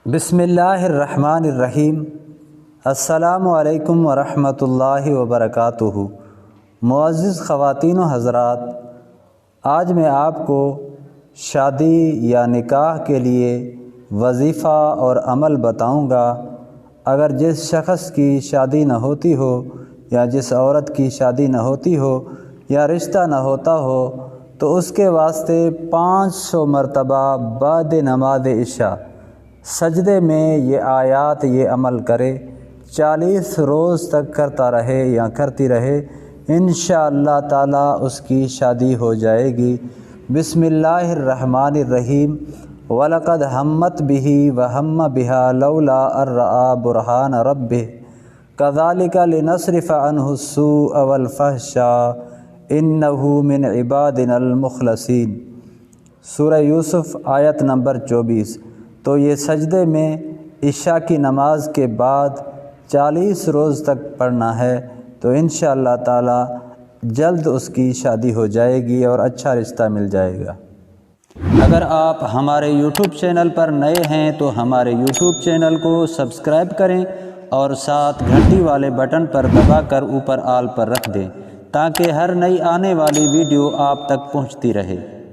بسم اللہ الرحمن الرحیم۔ السلام علیکم ورحمۃ اللہ وبرکاتہ۔ معزز خواتین و حضرات، آج میں آپ کو شادی یا نکاح کے لیے وظیفہ اور عمل بتاؤں گا۔ اگر جس شخص کی شادی نہ ہوتی ہو یا جس عورت کی شادی نہ ہوتی ہو یا رشتہ نہ ہوتا ہو تو اس کے واسطے 500 مرتبہ بعد نماز عشاء سجدے میں یہ آیات یہ عمل کرے، 40 روز تک کرتا رہے یا کرتی رہے، انشاءاللہ تعالی اس کی شادی ہو جائے گی۔ بسم اللہ الرحمن الرحیم۔ وَلَقَدْ ہمت بِهِ وَهَمَّ بِهَا لَوْلَا أَن رَّأَىٰ بُرْهَانَ رَبِّهِ كَذَٰلِكَ لِنَصْرِفَ عَنْهُ السُّوءَ وَالْفَحْشَاءَ إِنَّهُ مِنْ عِبَادِنَا الْمُخْلَصِينَ۔ سورہ یوسف آیت نمبر 24۔ تو یہ سجدے میں عشاء کی نماز کے بعد 40 روز تک پڑھنا ہے، تو انشاءاللہ تعالی جلد اس کی شادی ہو جائے گی اور اچھا رشتہ مل جائے گا۔ اگر آپ ہمارے یوٹیوب چینل پر نئے ہیں تو ہمارے یوٹیوب چینل کو سبسکرائب کریں اور ساتھ گھنٹی والے بٹن پر دبا کر اوپر آل پر رکھ دیں تاکہ ہر نئی آنے والی ویڈیو آپ تک پہنچتی رہے۔